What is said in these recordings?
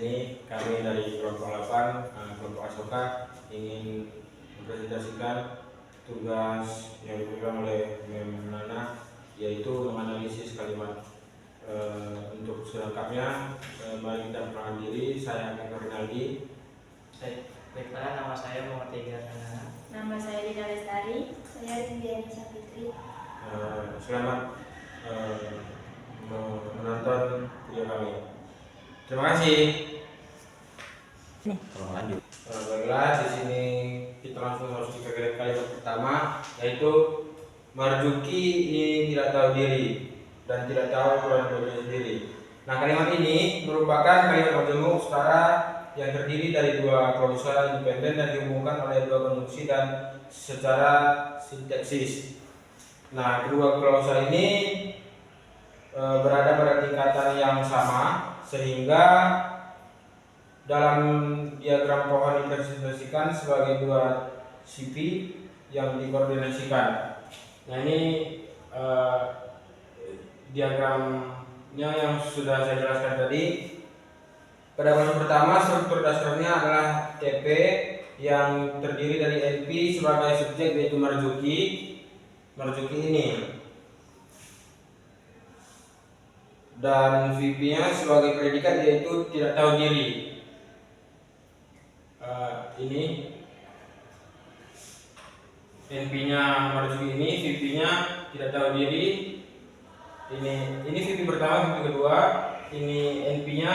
sini kami dari kelompok 8, kelompok Asoka ingin mempresentasikan tugas yang diberikan oleh Mem Nana, yaitu menganalisis kalimat. Untuk selengkapnya, mari kita perkenalkan diri. Saya Kak Rinaldi. Baiklah, nama saya Muhammad Tegar Nana. Nama saya Dina Lestari. Saya Rindiani Sapitri. Selamat menonton video kami. Terima kasih. Lanjut. Baiklah, di sini kita langsung harus ke kalimat pertama, yaitu Marzuki ini tidak tahu diri dan tidak tahu ukuran bajunya sendiri. Nah, kalimat ini merupakan kalimat majemuk setara yang terdiri dari dua klausa independen dan dihubungkan oleh dua konjungsi dan secara sintaksis. Nah, kedua klausa ini berada pada tingkatan yang sama, sehingga dalam diagram pohon dipresentasikan sebagai dua sisi yang dikoordinasikan. Nah, ini diagramnya yang sudah saya jelaskan tadi. Pada fase pertama, struktur dasarnya adalah TP yang terdiri dari NP sebagai subjek, yaitu Marzuki ini, dan VP-nya sebagai predikat, yaitu tidak tahu diri. Ini NP-nya Marzuki ini, VP-nya tidak tahu diri. Ini VP pertama, VP kedua. Ini NP-nya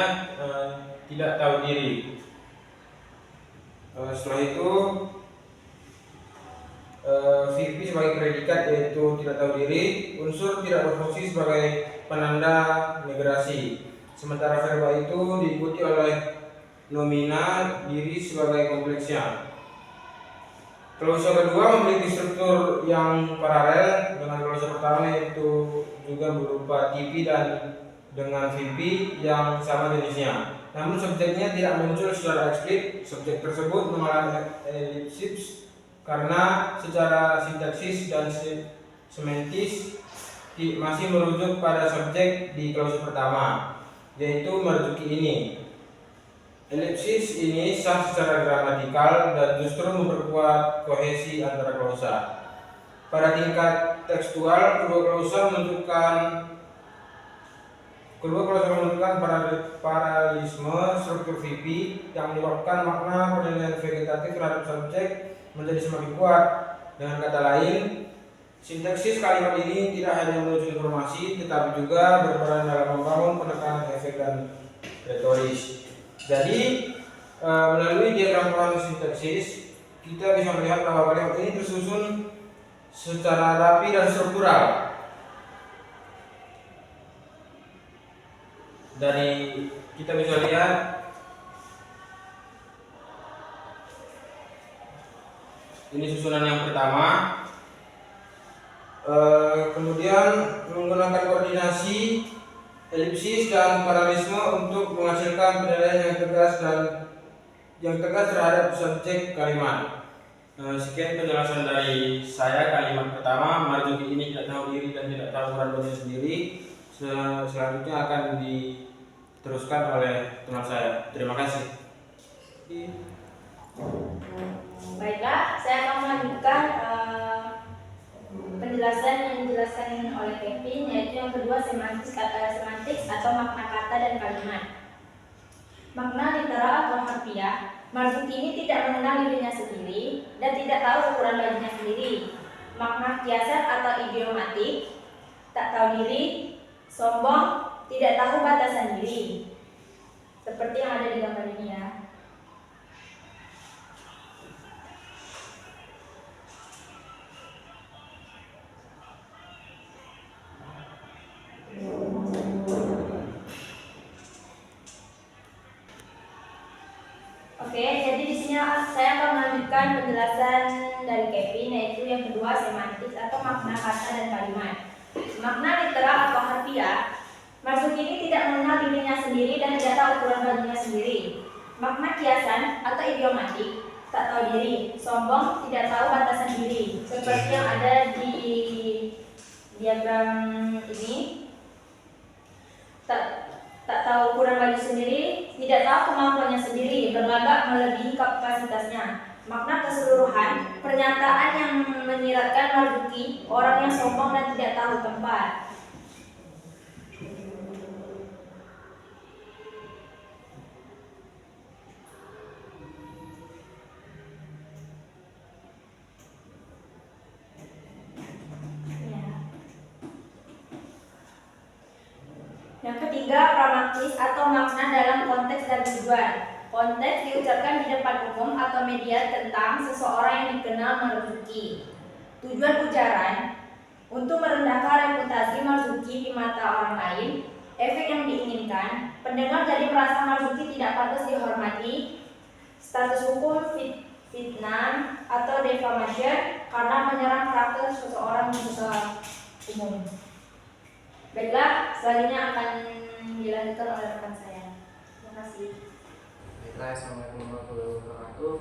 tidak tahu diri. Setelah itu VP sebagai predikat, yaitu tidak tahu diri. Unsur tidak berfungsi sebagai penanda migrasi. Sementara verba itu diikuti oleh nomina diri sebagai kompleksnya. Klausa kedua memiliki struktur yang paralel dengan klausa pertama, yaitu juga berupa TP dan dengan VP yang sama jenisnya. Namun subjeknya tidak muncul secara eksplisit. Subjek tersebut mengalami elipsis karena secara sintaksis dan semantis masih merujuk pada subjek di klausa pertama, yaitu Marzuki ini. Elipsis ini sah secara gramatikal dan justru memperkuat kohesi antara klausa. Pada tingkat tekstual, kedua klausa menunjukkan paralelisme struktur VP yang menyebabkan makna penilaian vegetatif terhadap subjek menjadi semakin kuat. Dengan kata lain, sintaksis kalimat ini tidak hanya menuju informasi, tetapi juga berperan dalam membangun penekanan efek dan retoris. Jadi, melalui diagram pohon sintaksis, kita bisa melihat bahwa kalimat ini tersusun secara rapi dan struktural. Dari kita bisa lihat ini susunan yang pertama. Kemudian menggunakan koordinasi, elipsis dan paralelisme untuk menghasilkan penilaian yang tegas terhadap subjek kalimat. Sekian penjelasan dari saya. Kalimat pertama, Marzuki ini tidak tahu diri dan tidak tahu ukuran bajunya sendiri. Selanjutnya akan diteruskan oleh teman saya. Terima kasih. Baiklah, saya akan melanjutkan penjelasan yang dijelaskan oleh Kevin, yaitu yang kedua semantik atau makna kata dan kalimat. Makna literal atau harfiah, Marzuki ini tidak mengenal dirinya sendiri dan tidak tahu ukuran bajunya sendiri. Makna kiasan atau idiomatik, tak tahu diri, sombong, tidak tahu batasan diri. Seperti yang ada di gambar ini ya. Oke, jadi di sini saya akan melanjutkan penjelasan dari Kevin, yaitu yang kedua semantik atau makna kata dan kalimat. Makna literal atau harfiah, Marzuki ini tidak mengenal dirinya sendiri dan tidak tahu ukuran bajunya sendiri. Makna kiasan atau idiomatik, tak tahu diri, sombong, tidak tahu batasan diri. Seperti yang ada di diagram ini. Tak tahu ukuran baju sendiri, tidak tahu kemampuannya sendiri, berlagak melebihi kapasitasnya. Makna keseluruhan, pernyataan yang menyiratkan Marzuki, orang yang sombong dan tidak tahu tempat. Yang ketiga, pragmatis atau makna dalam konteks dan tujuan. Konteks diucapkan di depan umum atau media tentang seseorang yang dikenal Marzuki. Tujuan ujaran untuk merendahkan reputasi Marzuki di mata orang lain. Efek yang diinginkan, pendengar jadi merasa Marzuki tidak pantas dihormati. Status hukum fitnah atau defamation karena menyerang karakter seseorang di muka umum. Baiklah, selanjutnya akan dilanjutkan oleh rekan saya. Terima kasih. Baiklah, assalamualaikum warahmatullahi wabarakatuh.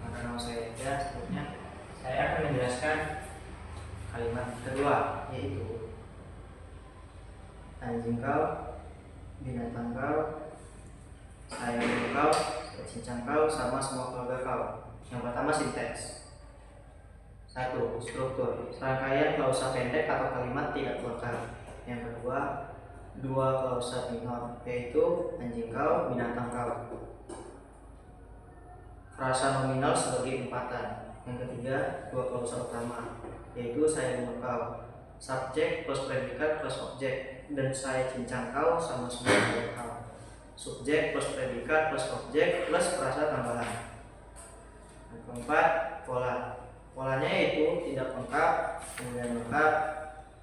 Maka nama saya Eda. Sebelumnya saya akan menjelaskan kalimat kedua, yaitu anjing kau, binatang kau, sayang kau, cincang kau, sama semua keluarga kau. Yang pertama sinteks. 1. Struktur, serangkaian klausa pendek atau kalimat tidak lengkap. Yang kedua, 2 klausa minor, yaitu anjing kau, binatang kau. Frasa nominal sebagai umpatan. Yang ketiga, 2 klausa utama, yaitu saya bunuh kau. Subjek plus predikat plus objek, dan saya cincang kau sama semua keluarga kau. Subjek plus predikat plus objek plus frasa tambahan. Yang keempat, pola. Polanya itu tidak lengkap, kemudian lengkap,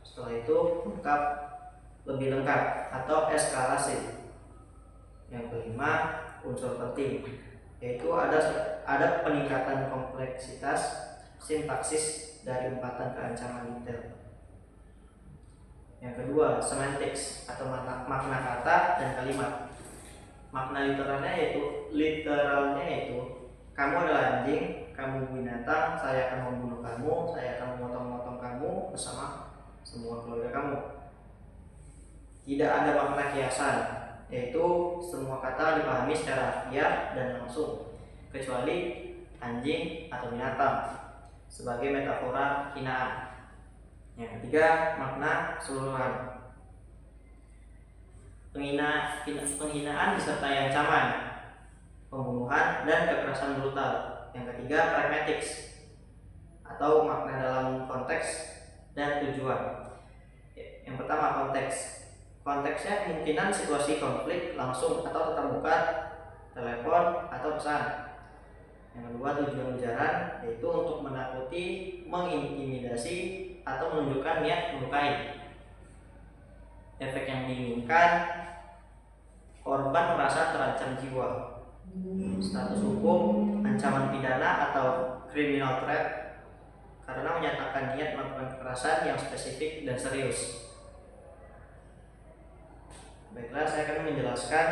setelah itu lengkap, lebih lengkap atau eskalasi. Yang kelima, unsur penting, yaitu ada peningkatan kompleksitas sintaksis dari umpatan ke ancaman detail. Yang kedua, semantics atau makna kata dan kalimat. Makna literalnya yaitu kamu adalah anjing, kamu binatang, saya akan membunuh kamu, saya akan memotong-motong kamu bersama semua keluarga kamu. Tidak ada makna kiasan, yaitu semua kata dipahami secara harfiah dan langsung, kecuali anjing atau binatang sebagai metafora hinaan. Yang ketiga, makna keseluruhan. Penghinaan disertai ancaman, pembunuhan, dan kekerasan brutal. Yang ketiga, pragmatics atau makna dalam konteks dan tujuan. Yang pertama, konteks. Konteksnya kemungkinan situasi konflik langsung atau tatap muka, telepon, atau pesan. Yang kedua, tujuan ujaran, yaitu untuk menakuti, mengintimidasi, atau menunjukkan niat melukai. Efek yang diinginkan, korban merasa terancam jiwa. Status hukum, ancaman pidana atau criminal threat karena menyatakan niat melakukan kekerasan yang spesifik dan serius. Baiklah, saya akan menjelaskan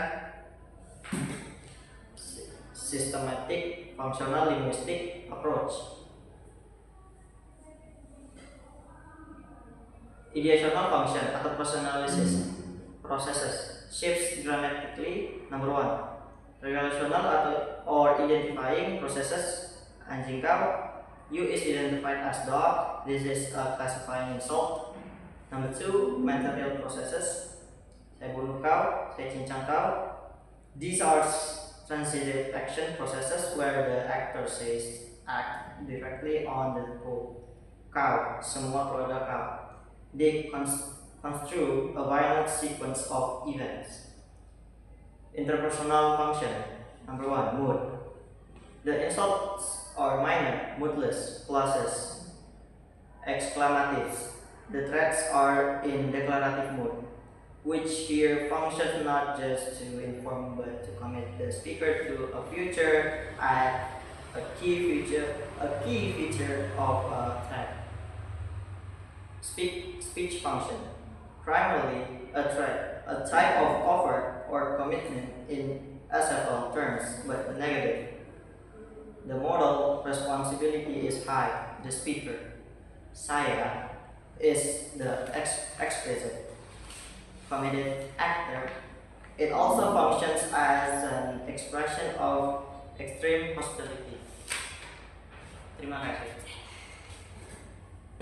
systematic functional linguistic approach. Ideational function atau personalization processes shifts dramatically. Number 1. Relational or identifying processes. Anjing kau, you is identified as dog. This is a classifying insult. Number 2, material processes. Saya bunuh kau, saya cincang kau. These are transitive action processes where the actor says act directly on the whole cow, semua keluarga kau. They construe a violent sequence of events. Interpersonal function. Number 1, mood. The insults are minor, moodless, clauses, exclamatives. The threats are in declarative mood, which here functions not just to inform but to commit the speaker to a future act, a key feature of a threat. Speech function, primarily a threat, a type of offer or commitment in several terms, but negative. The moral responsibility is high. The speaker, saya, is the explicit committed actor. It also functions as an expression of extreme hostility. Terima kasih.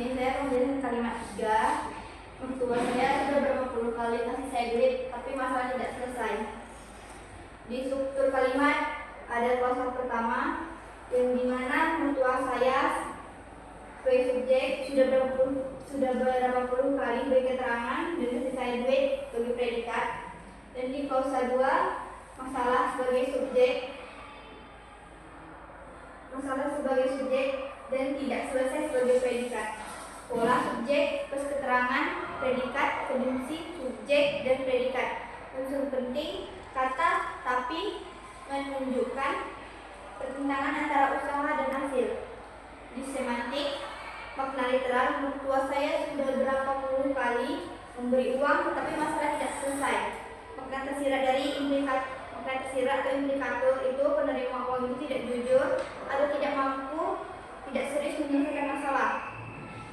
Ini saya kemudian kalimat 3. Mertua saya sudah berapa puluh kali kasih saya duit, tapi masalah tidak selesai. Di struktur kalimat ada klausa pertama yang dimana mertua saya sebagai subjek sudah berapa puluh kali beri keterangan dan kasih saya duit sebagai predikat. Dan di klausa 2 masalah sebagai subjek dan tidak selesai sebagai predikat. Pola subjek plus keterangan, predikat, konjungsi, subjek, dan predikat. Unsur penting kata tapi menunjukkan pertentangan antara usaha dan hasil. Di semantik, makna literal, mertua saya sudah berapa puluh kali memberi uang tetapi masalah tidak selesai. Makna tersirat dari indikator itu penerima uang itu tidak jujur atau tidak mampu, tidak serius menyelesaikan masalah.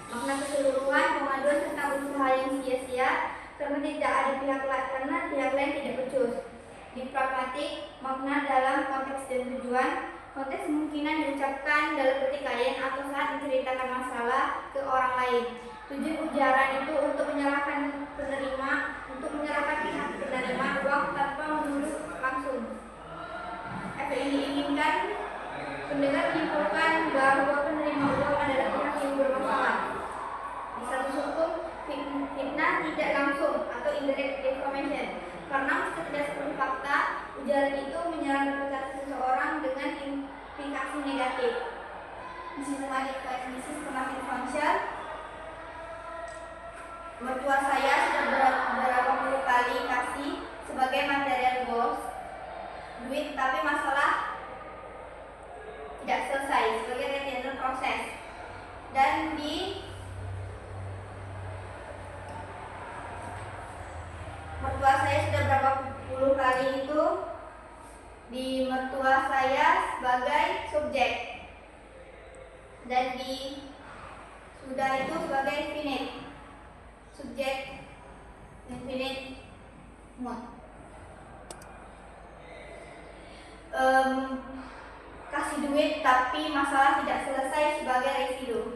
Makna keseluruhan pengaduan tentang usaha yang sia-sia karena pihak lain tidak becus. Di pragmatik, makna dalam konteks dan tujuan, konteks kemungkinan diucapkan dalam pertikaian atau saat menceritakan masalah ke orang lain. Tujuan ujaran itu untuk menyerahkan pihak penerima uang tanpa menuduh langsung. Efek ini diinginkan pendengar menyimpulkan bahwa penerima uang adalah pihak yang bermasalah. Di status hukum, fitnah tidak langsung atau indirect defamation, karena meski tidak sepenuhnya fakta, ujaran itu menyerang reputasi seseorang dengan implikasi negatif. Di sistematik function, mertua saya sudah berapa puluh kali kasih sebagai material goals duit, tapi masalah tidak selesai sebagai retainer proses. Dan di mertua saya sudah berapa puluh kali itu di mertua saya sebagai subjek, dan di sudah itu sebagai infinite subjek infinite mode. Kasih duit tapi masalah tidak selesai sebagai residu.